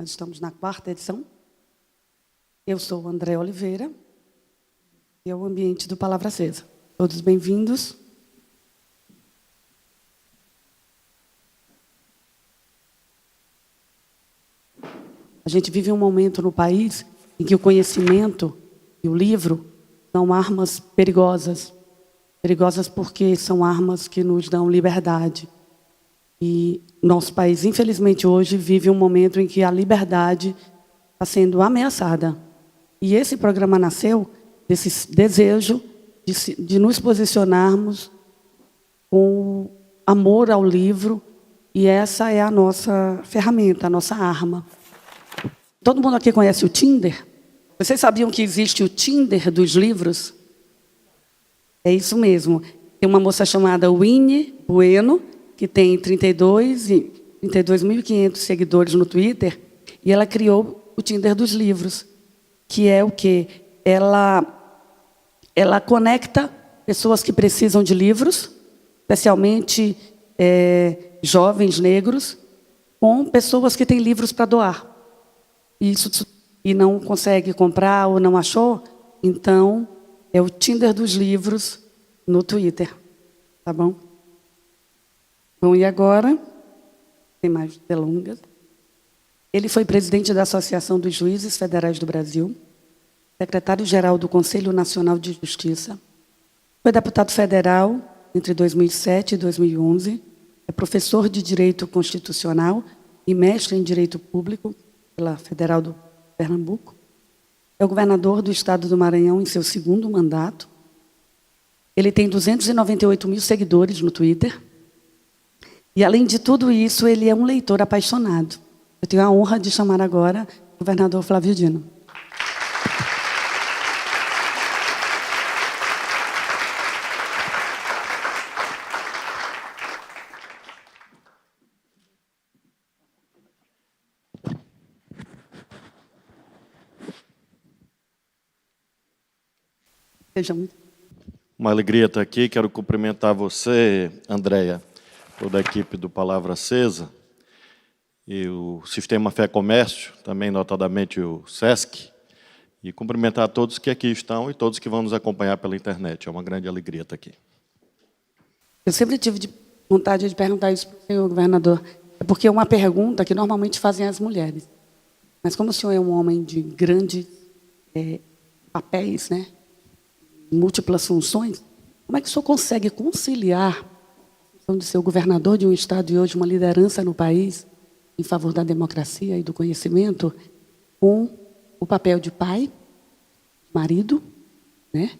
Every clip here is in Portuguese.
Nós estamos na 4ª edição. Eu sou André Oliveira e é o ambiente do Palavra Acesa. Todos bem-vindos. A gente vive um momento no país em que o conhecimento e o livro são armas perigosas. Perigosas porque são armas que nos dão liberdade. E nosso país, infelizmente, hoje vive um momento em que a liberdade está sendo ameaçada. E esse programa nasceu desse desejo de nos posicionarmos com amor ao livro, e essa é a nossa ferramenta, a nossa arma. Todo mundo aqui conhece o Tinder? Vocês sabiam que existe o Tinder dos livros? É isso mesmo. Tem uma moça chamada Winnie Bueno, que tem 32.500 seguidores no Twitter, e ela criou o Tinder dos livros, que é o quê? Ela conecta pessoas que precisam de livros, especialmente jovens negros, com pessoas que têm livros para doar. E não consegue comprar ou não achou, então é o Tinder dos livros no Twitter. Tá bom? Bom, e agora, sem mais delongas, ele foi presidente da Associação dos Juízes Federais do Brasil, secretário-geral do Conselho Nacional de Justiça, foi deputado federal entre 2007 e 2011, é professor de Direito Constitucional e mestre em Direito Público pela Federal do Pernambuco, é o governador do Estado do Maranhão em seu 2º mandato. Ele tem 298 mil seguidores no Twitter. E, além de tudo isso, ele é um leitor apaixonado. Eu tenho a honra de chamar agora o governador Flávio Dino. Seja muito. Uma alegria estar aqui. Quero cumprimentar você, Andréia, toda a equipe do Palavra Acesa, e o Sistema Fé Comércio, também notadamente o SESC, e cumprimentar todos que aqui estão e todos que vão nos acompanhar pela internet. É uma grande alegria estar aqui. Eu sempre tive vontade de perguntar isso para o senhor, governador, porque é uma pergunta que normalmente fazem as mulheres. Mas como o senhor é um homem de grandes papéis, né, múltiplas funções, como é que o senhor consegue conciliar a função de ser o governador de um estado e hoje uma liderança no país em favor da democracia e do conhecimento com o papel de pai, marido, né?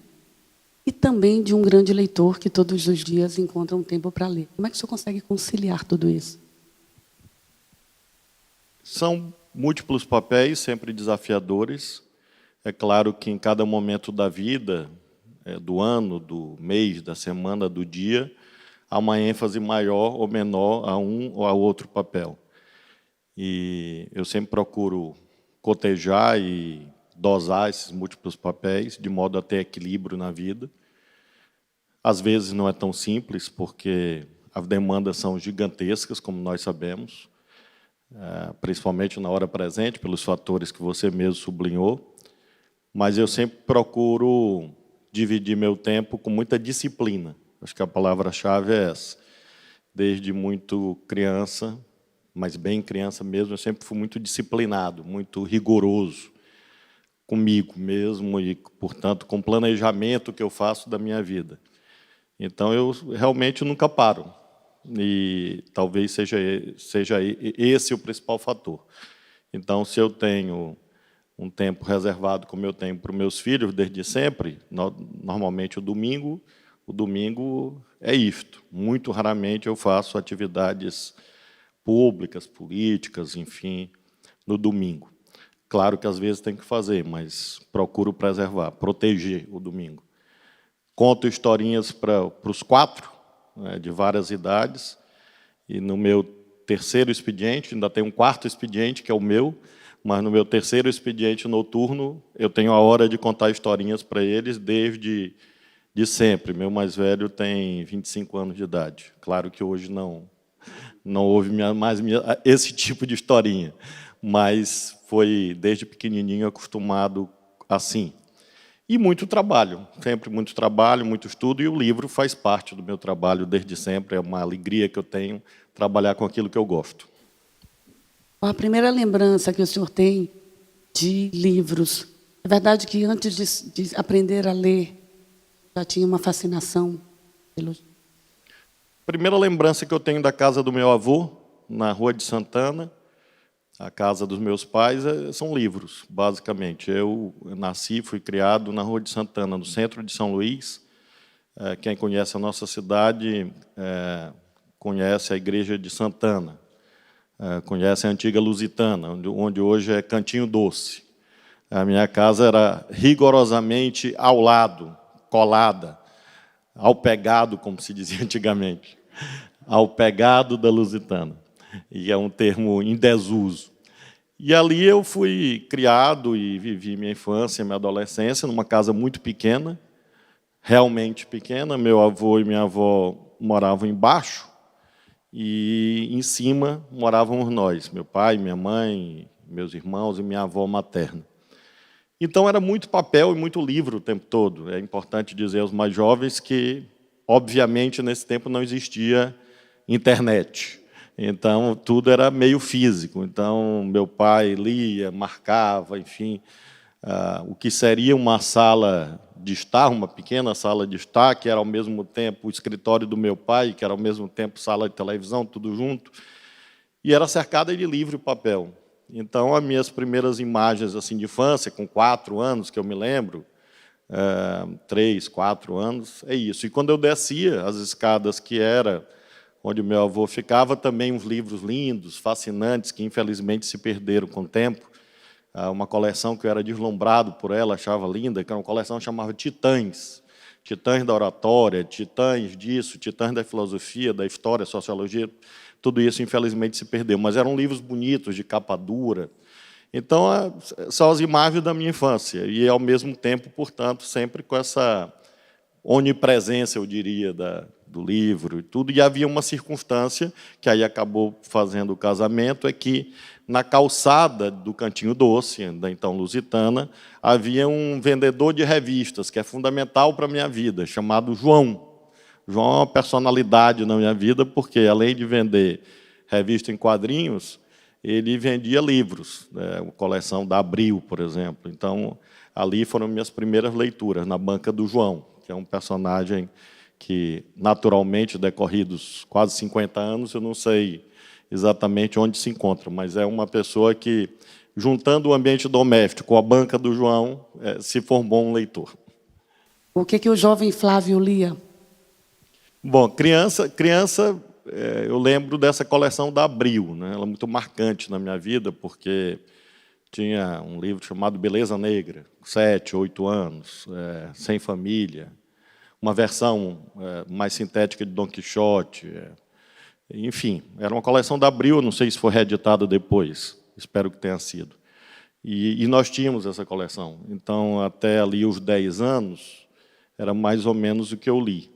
E também de um grande leitor que todos os dias encontra um tempo para ler? Como é que o senhor consegue conciliar tudo isso? São múltiplos papéis, sempre desafiadores. É claro que em cada momento da vida, do ano, do mês, da semana, do dia, há uma ênfase maior ou menor a um ou a outro papel. E eu sempre procuro cotejar e dosar esses múltiplos papéis, de modo a ter equilíbrio na vida. Às vezes não é tão simples, porque as demandas são gigantescas, como nós sabemos, principalmente na hora presente, pelos fatores que você mesmo sublinhou. Mas eu sempre procuro dividir meu tempo com muita disciplina. Acho que a palavra-chave é essa. Desde muito criança, mas bem criança mesmo, eu sempre fui muito disciplinado, muito rigoroso comigo mesmo e, portanto, com o planejamento que eu faço da minha vida. Então, eu realmente nunca paro. E talvez seja esse o principal fator. Então, se eu tenho um tempo reservado, como eu tenho para os meus filhos desde sempre, normalmente o domingo é isto. Muito raramente eu faço atividades públicas, políticas, enfim, no domingo. Claro que às vezes tem que fazer, mas procuro preservar, proteger o domingo. Conto historinhas para os 4, né, de várias idades, e no meu 3º expediente, ainda tem um 4º expediente, que é o meu, mas no meu 3º expediente noturno, eu tenho a hora de contar historinhas para eles desde sempre. Meu mais velho tem 25 anos de idade. Claro que hoje não houve mais esse tipo de historinha. mas foi desde pequenininho acostumado assim. E muito trabalho, sempre muito trabalho, muito estudo, e o livro faz parte do meu trabalho desde sempre, é uma alegria que eu tenho trabalhar com aquilo que eu gosto. Qual a primeira lembrança que o senhor tem de livros? É verdade que antes de aprender a ler, já tinha uma fascinação pelo... Primeira lembrança que eu tenho da casa do meu avô, na Rua de Santana, a casa dos meus pais, são livros, basicamente. Eu nasci, fui criado na Rua de Santana, no centro de São Luís. Quem conhece a nossa cidade conhece a Igreja de Santana, conhece a antiga Lusitana, onde hoje é Cantinho Doce. A minha casa era rigorosamente ao lado, colada, ao pegado, como se dizia antigamente, ao pegado da Lusitana. E é um termo em desuso. E ali eu fui criado e vivi minha infância, minha adolescência, numa casa muito pequena, realmente pequena. Meu avô e minha avó moravam embaixo, e em cima morávamos nós, meu pai, minha mãe, meus irmãos e minha avó materna. Então, era muito papel e muito livro o tempo todo. É importante dizer aos mais jovens que, obviamente, nesse tempo não existia internet. Então, tudo era meio físico. Então, meu pai lia, marcava, enfim, o que seria uma sala de estar, uma pequena sala de estar, que era ao mesmo tempo o escritório do meu pai, que era ao mesmo tempo sala de televisão, tudo junto, e era cercada de livro e papel. Então, as minhas primeiras imagens assim de infância, com 4 anos, que eu me lembro, 3, 4 anos, é isso. E quando eu descia as escadas, que era onde o meu avô ficava, também uns livros lindos, fascinantes, que infelizmente se perderam com o tempo. Uma coleção que eu era deslumbrado por ela, achava linda, que era uma coleção que chamava Titãs. Titãs da oratória, titãs disso, titãs da filosofia, da história, sociologia. Tudo isso, infelizmente, se perdeu. Mas eram livros bonitos, de capa dura. Então, são as imagens da minha infância. E, ao mesmo tempo, portanto, sempre com essa onipresença, eu diria, do livro e tudo. E havia uma circunstância, que aí acabou fazendo o casamento, é que, na calçada do Cantinho Doce, da então Lusitana, havia um vendedor de revistas, que é fundamental para a minha vida, chamado João. João é uma personalidade na minha vida, porque, além de vender revista em quadrinhos, ele vendia livros, né? A coleção da Abril, por exemplo. Então, ali foram minhas primeiras leituras, na banca do João, que é um personagem que, naturalmente, decorridos quase 50 anos, eu não sei exatamente onde se encontra, mas é uma pessoa que, juntando o ambiente doméstico com a banca do João, se formou um leitor. O que o jovem Flávio lia? Bom, criança, eu lembro dessa coleção da Abril, né? Ela é muito marcante na minha vida, porque tinha um livro chamado Beleza Negra, 7, 8 anos, Sem Família, uma versão mais sintética de Dom Quixote. Enfim, era uma coleção da Abril, não sei se foi reeditada depois, espero que tenha sido. E nós tínhamos essa coleção. Então, até ali os 10 anos, era mais ou menos o que eu li.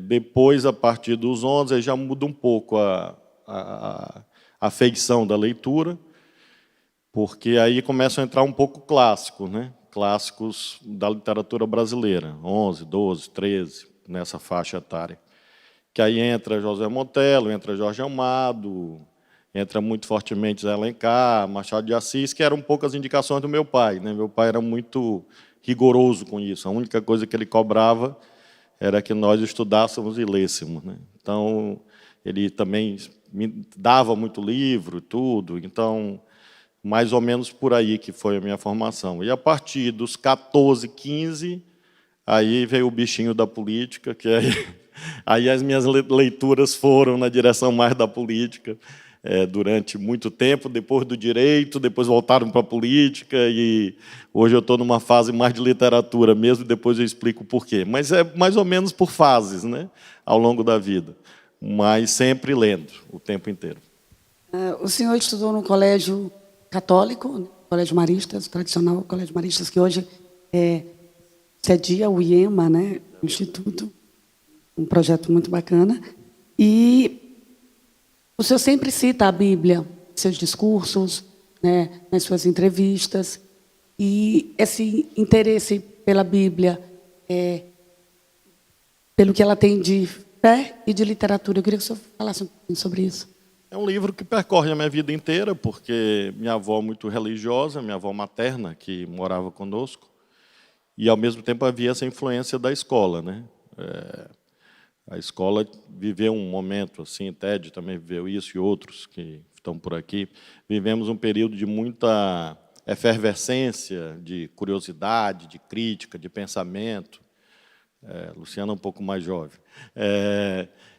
Depois, a partir dos 11, já muda um pouco a feição da leitura, porque aí começam a entrar um pouco clássicos, né? Clássicos da literatura brasileira, 11, 12, 13, nessa faixa etária. Que aí entra José Montello, entra Jorge Amado, entra muito fortemente Zé Alencar, Machado de Assis, que eram um pouco as indicações do meu pai, né? Meu pai era muito rigoroso com isso. A única coisa que ele cobrava era que nós estudássemos e lêssemos, né? Então, ele também me dava muito livro, tudo. Então, mais ou menos por aí que foi a minha formação. E, a partir dos 14, 15, aí veio o bichinho da política, que aí as minhas leituras foram na direção mais da política, durante muito tempo, depois do direito, depois voltaram para a política, e hoje eu estou numa fase mais de literatura mesmo, depois eu explico o porquê. Mas é mais ou menos por fases, né, ao longo da vida, mas sempre lendo, o tempo inteiro. O senhor estudou no colégio católico, Colégio Maristas, tradicional Colégio Maristas, que hoje cedia o IEMA, né, o Instituto, um projeto muito bacana, e o senhor sempre cita a Bíblia seus discursos, né, nas suas entrevistas. E esse interesse pela Bíblia, pelo que ela tem de fé e de literatura. Eu queria que o senhor falasse um pouquinho sobre isso. É um livro que percorre a minha vida inteira, porque minha avó muito religiosa, minha avó materna, que morava conosco, e, ao mesmo tempo, havia essa influência da escola, né? A escola viveu um momento, assim, TED também viveu isso, e outros que estão por aqui. Vivemos um período de muita efervescência, de curiosidade, de crítica, de pensamento. Luciana é um pouco mais jovem.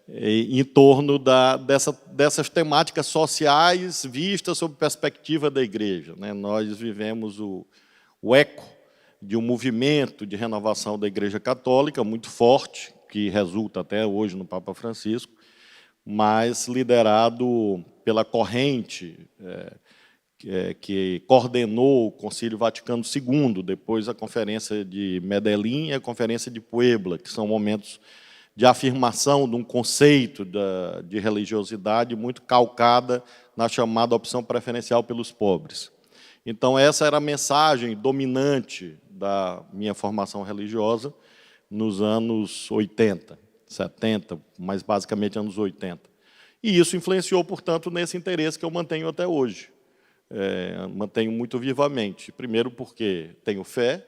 Em torno dessas temáticas sociais vistas sob perspectiva da igreja, né? Nós vivemos o eco de um movimento de renovação da Igreja Católica muito forte, que resulta até hoje no Papa Francisco, mas liderado pela corrente que coordenou o Concílio Vaticano II, depois a Conferência de Medellín e a Conferência de Puebla, que são momentos de afirmação de um conceito de religiosidade muito calcada na chamada opção preferencial pelos pobres. Então, essa era a mensagem dominante da minha formação religiosa nos anos 80, 70, mas basicamente anos 80. E isso influenciou, portanto, nesse interesse que eu mantenho até hoje. Mantenho muito vivamente. Primeiro, porque tenho fé,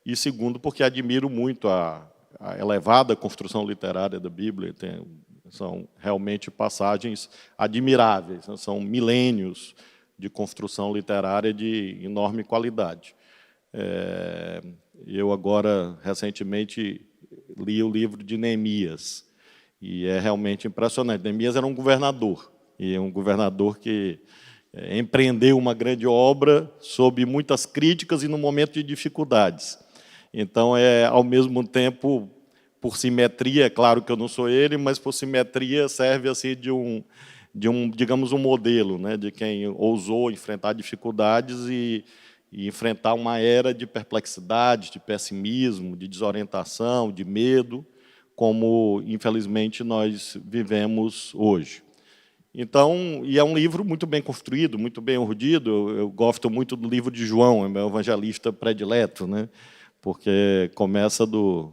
e segundo, porque admiro muito a elevada construção literária da Bíblia. São realmente passagens admiráveis, né? São milênios de construção literária de enorme qualidade. Eu agora, recentemente, li o livro de Neemias, e é realmente impressionante. Neemias era um governador, e é um governador que empreendeu uma grande obra sob muitas críticas e no momento de dificuldades. Então, ao mesmo tempo, por simetria, é claro que eu não sou ele, mas por simetria serve assim de um digamos, um modelo, né, de quem ousou enfrentar dificuldades e enfrentar uma era de perplexidade, de pessimismo, de desorientação, de medo, como, infelizmente, nós vivemos hoje. Então, e é um livro muito bem construído, muito bem urdido. Eu gosto muito do livro de João, é meu evangelista predileto, né? Porque começa do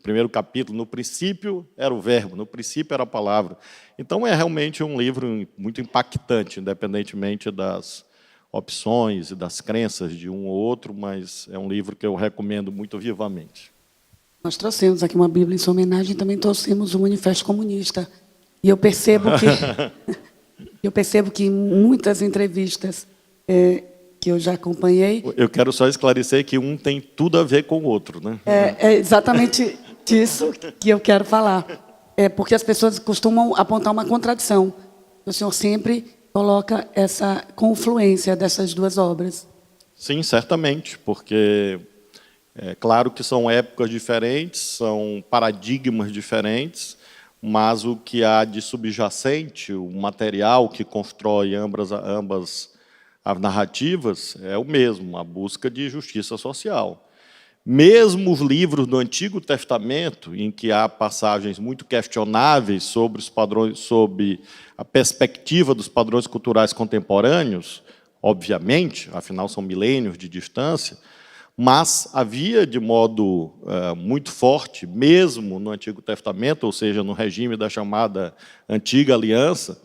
primeiro capítulo, no princípio era o verbo, no princípio era a palavra. Então, é realmente um livro muito impactante, independentemente das opções e das crenças de um ou outro, mas é um livro que eu recomendo muito vivamente. Nós trouxemos aqui uma Bíblia em sua homenagem, também trouxemos o Manifesto Comunista. E eu percebo que em muitas entrevistas que eu já acompanhei... Eu quero só esclarecer que um tem tudo a ver com o outro, né? É exatamente disso que eu quero falar. Porque as pessoas costumam apontar uma contradição. O senhor sempre coloca essa confluência dessas duas obras. Sim, certamente, porque é claro que são épocas diferentes, são paradigmas diferentes, mas o que há de subjacente, o material que constrói ambas as narrativas é o mesmo, a busca de justiça social. Mesmo os livros do Antigo Testamento, em que há passagens muito questionáveis sobre os padrões, sobre a perspectiva dos padrões culturais contemporâneos, obviamente, afinal são milênios de distância, mas havia de modo muito forte, mesmo no Antigo Testamento, ou seja, no regime da chamada Antiga Aliança,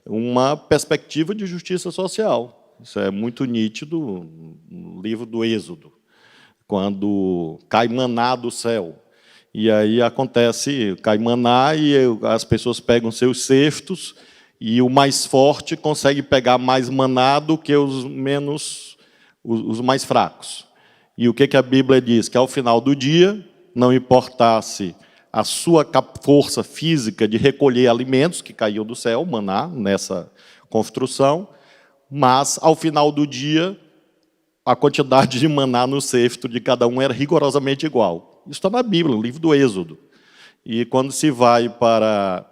uma perspectiva de justiça social. Isso é muito nítido no livro do Êxodo, quando cai maná do céu. E aí acontece, cai maná e as pessoas pegam seus cestos e o mais forte consegue pegar mais maná do que os mais fracos. E o que a Bíblia diz? Que ao final do dia, não importasse a sua força física de recolher alimentos que caíam do céu, maná, nessa construção, mas ao final do dia, a quantidade de maná no cesto de cada um era rigorosamente igual. Isso está na Bíblia, no livro do Êxodo. E quando se vai para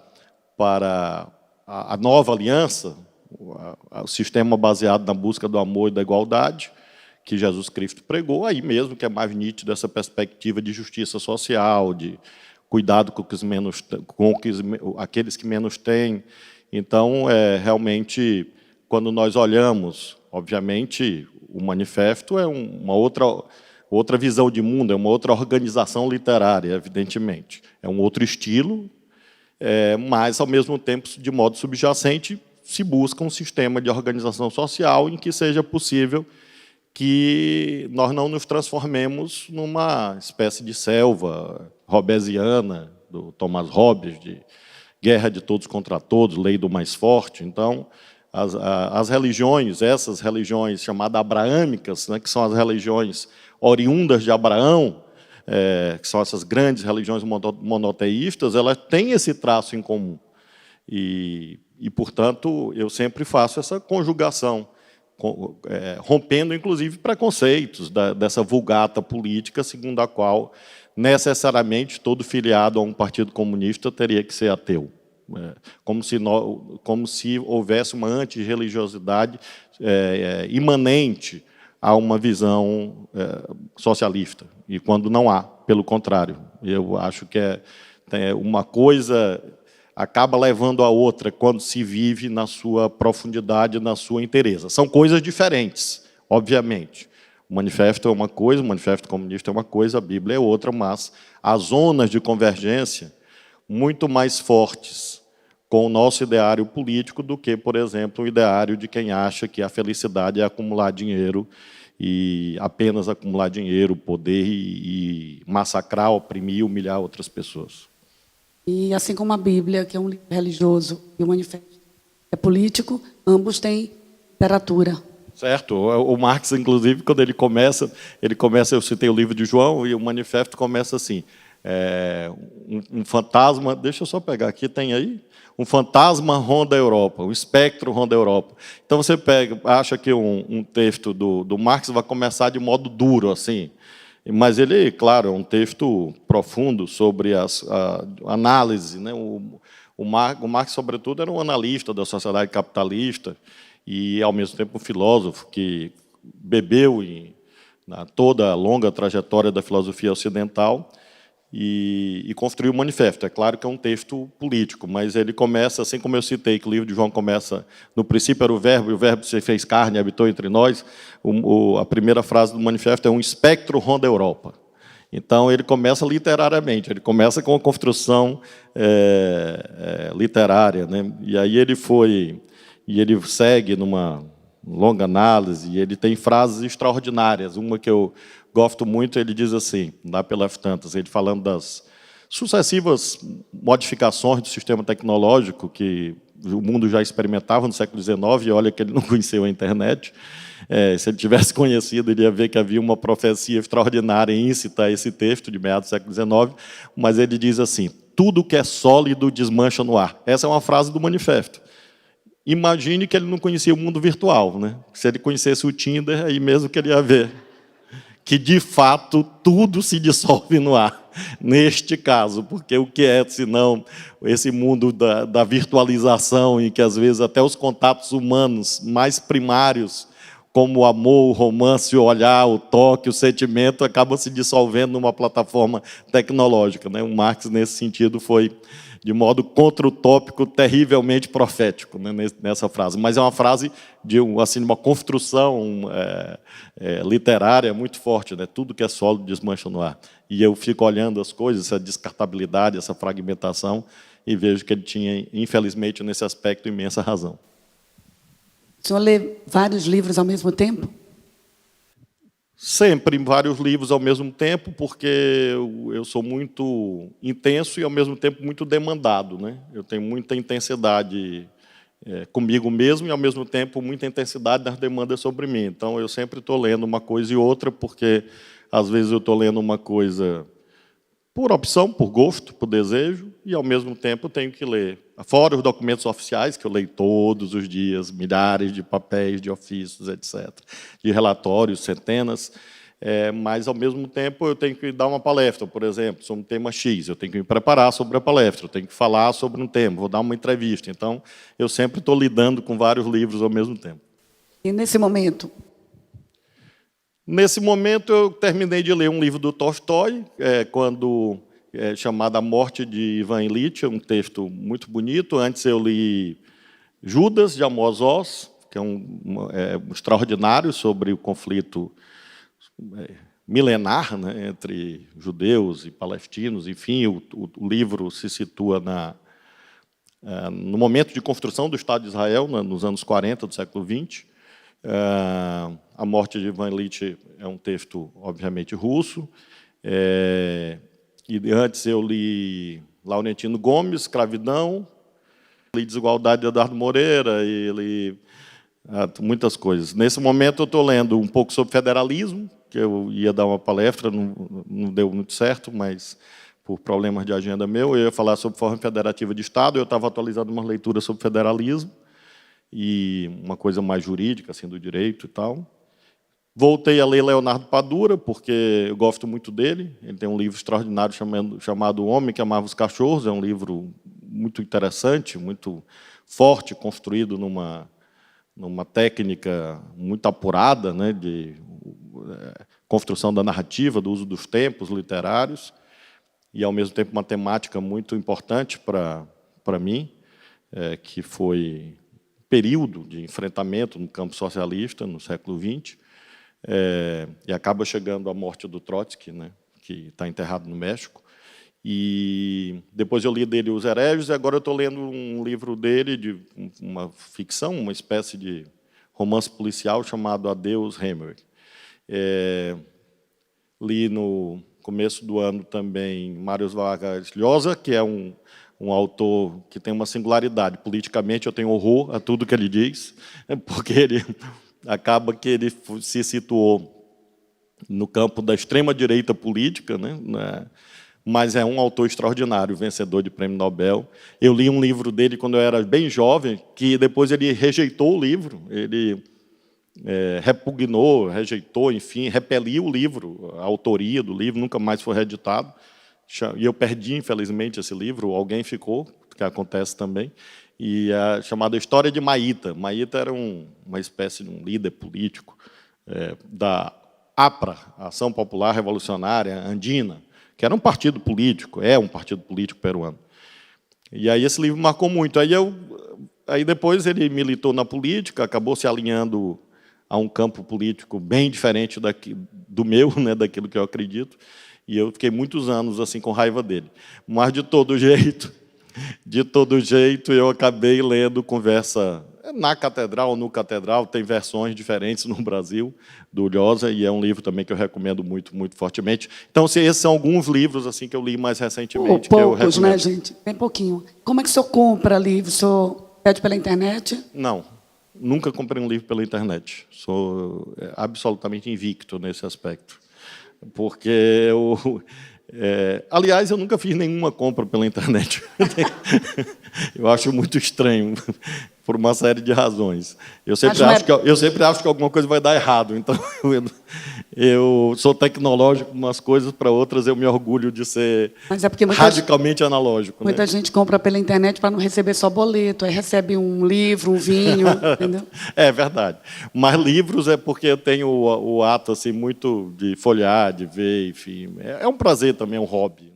a nova aliança, o sistema baseado na busca do amor e da igualdade, que Jesus Cristo pregou, aí mesmo que é mais nítido essa perspectiva de justiça social, de cuidado com aqueles que menos têm. Então, realmente, quando nós olhamos, obviamente, o manifesto é uma outra visão de mundo, é uma outra organização literária, evidentemente. É um outro estilo, mas, ao mesmo tempo, de modo subjacente, se busca um sistema de organização social em que seja possível que nós não nos transformemos numa espécie de selva hobbesiana, do Thomas Hobbes, de guerra de todos contra todos, lei do mais forte. Então, as religiões, essas religiões chamadas abraâmicas, né, que são as religiões oriundas de Abraão, que são essas grandes religiões monoteístas, elas têm esse traço em comum. E, portanto, eu sempre faço essa conjugação, rompendo, inclusive, preconceitos dessa vulgata política, segundo a qual, necessariamente, todo filiado a um partido comunista teria que ser ateu. Como se houvesse uma antirreligiosidade imanente a uma visão socialista. E quando não há, pelo contrário. Eu acho que uma coisa acaba levando a outra quando se vive na sua profundidade, na sua inteireza. São coisas diferentes, obviamente. O manifesto é uma coisa, o manifesto comunista é uma coisa, a Bíblia é outra, mas há zonas de convergência muito mais fortes com o nosso ideário político do que, por exemplo, o ideário de quem acha que a felicidade é acumular dinheiro e apenas acumular dinheiro, poder e massacrar, oprimir, humilhar outras pessoas. E assim como a Bíblia, que é um livro religioso, e o manifesto é político, ambos têm literatura. Certo. O Marx, inclusive, quando ele começa, eu citei o livro de João, e o manifesto começa assim, um fantasma, deixa eu só pegar aqui, tem aí? Um fantasma ronda a Europa, um espectro ronda a Europa. Então, você acha que um texto do Marx vai começar de modo duro, assim, mas ele, claro, é um texto profundo sobre a análise. Né? O Marx, sobretudo, era um analista da sociedade capitalista e, ao mesmo tempo, um filósofo que bebeu na toda a longa trajetória da filosofia ocidental e construiu o manifesto. É claro que é um texto político, mas ele começa, assim como eu citei, que o livro de João começa, no princípio era o Verbo, e o Verbo se fez carne e habitou entre nós, a primeira frase do manifesto é um espectro ronda a Europa. Então, ele começa literariamente, ele começa com uma construção literária. Né? E aí ele segue numa longa análise, e ele tem frases extraordinárias. Uma que eu gosto muito, ele diz assim, lá pelas tantas, ele falando das sucessivas modificações do sistema tecnológico que o mundo já experimentava no século XIX, e olha que ele não conheceu a internet. Se ele tivesse conhecido, ele ia ver que havia uma profecia extraordinária íncita a esse texto de meados do século XIX, mas ele diz assim, tudo que é sólido desmancha no ar. Essa é uma frase do manifesto. Imagine que ele não conhecia o mundo virtual. Né? Se ele conhecesse o Tinder, aí mesmo que ele ia ver que, de fato, tudo se dissolve no ar, neste caso, porque o que é, senão, esse mundo da virtualização, em que, às vezes, até os contatos humanos mais primários, como o amor, o romance, o olhar, o toque, o sentimento, acabam se dissolvendo numa plataforma tecnológica. Né? O Marx, nesse sentido, foi, de modo contra-utópico, terrivelmente profético, né, nessa frase. Mas é uma frase de uma construção literária muito forte. Né? Tudo que é sólido desmancha no ar. E eu fico olhando as coisas, essa descartabilidade, essa fragmentação, e vejo que ele tinha, infelizmente, nesse aspecto, imensa razão. O senhor lê vários livros ao mesmo tempo? Sempre vários livros ao mesmo tempo, porque eu sou muito intenso e, ao mesmo tempo, muito demandado. Né? Eu tenho muita intensidade comigo mesmo e, ao mesmo tempo, muita intensidade nas demandas sobre mim. Então, eu sempre estou lendo uma coisa e outra, porque, às vezes, eu estou lendo uma coisa por opção, por gosto, por desejo, e, ao mesmo tempo, eu tenho que ler. Fora os documentos oficiais, que eu leio todos os dias, milhares de papéis, de ofícios, etc., de relatórios, centenas, mas, ao mesmo tempo, eu tenho que dar uma palestra, por exemplo, sobre um tema X, eu tenho que me preparar sobre a palestra, eu tenho que falar sobre um tema, vou dar uma entrevista. Então, eu sempre estou lidando com vários livros ao mesmo tempo. E, nesse momento? Nesse momento, eu terminei de ler um livro do Tolstói, chamado A Morte de Ivan Ilitch, um texto muito bonito. Antes eu li Judas, de Amos Oz, que é um extraordinário sobre o conflito milenar, né, entre judeus e palestinos. Enfim, o livro se situa no momento de construção do Estado de Israel, nos anos 40 do século XX. A Morte de Ivan Ilitch é um texto, obviamente, russo. E antes eu li Laurentino Gomes, Escravidão, li Desigualdade de Eduardo Moreira, e li muitas coisas. Nesse momento eu estou lendo um pouco sobre federalismo, que eu ia dar uma palestra, não deu muito certo, mas por problemas de agenda meu, eu ia falar sobre forma federativa de Estado, eu estava atualizando uma leitura sobre federalismo, e uma coisa mais jurídica, assim, do direito e tal. Voltei a ler Leonardo Padura, porque eu gosto muito dele. Ele tem um livro extraordinário chamado O Homem que Amava os Cachorros. É um livro muito interessante, muito forte, construído numa técnica muito apurada, né, de construção da narrativa, do uso dos tempos literários, e, ao mesmo tempo, uma temática muito importante para mim, que foi período de enfrentamento no campo socialista, no século XX, e acaba chegando à morte do Trotsky, né, que está enterrado no México. E depois eu li dele Os Hereges, e agora eu estou lendo um livro dele, de uma ficção, uma espécie de romance policial chamado Adeus Hammer. Li no começo do ano também Marius Vargas Llosa, que é um autor que tem uma singularidade. Politicamente, eu tenho horror a tudo que ele diz, porque ele acaba que ele se situou no campo da extrema-direita política, né? Mas é um autor extraordinário, vencedor de prêmio Nobel. Eu li um livro dele quando eu era bem jovem, que depois ele rejeitou o livro, ele repugnou, rejeitou, enfim, repeliu o livro, a autoria do livro, nunca mais foi reeditado. E eu perdi, infelizmente, esse livro, alguém ficou, que acontece também, e é chamada História de Maíta. Maíta era uma espécie de um líder político da APRA, Ação Popular Revolucionária Andina, que era um partido político, é um partido político peruano. E aí esse livro marcou muito. Aí depois ele militou na política, acabou se alinhando a um campo político bem diferente do meu, né, daquilo que eu acredito, e eu fiquei muitos anos assim com raiva dele. Mas, de todo jeito, eu acabei lendo Conversa na Catedral, no Catedral, tem versões diferentes no Brasil, do Llosa, e é um livro também que eu recomendo muito, muito fortemente. Então, esses são alguns livros assim que eu li mais recentemente. Poucos, né, gente? Bem pouquinho. Como é que o senhor compra livro? O senhor pede pela internet? Não, nunca comprei um livro pela internet. Sou absolutamente invicto nesse aspecto. Porque aliás, eu nunca fiz nenhuma compra pela internet. Eu acho muito estranho, por uma série de razões. Eu sempre acho que alguma coisa vai dar errado. Então, eu sou tecnológico umas coisas, para outras eu me orgulho de ser radicalmente analógico. Muita gente compra pela internet para não receber só boleto, aí recebe um livro, um vinho, entendeu? É verdade. Mas livros é porque eu tenho o ato assim, muito de folhear, de ver, enfim. É um prazer também, é um hobby.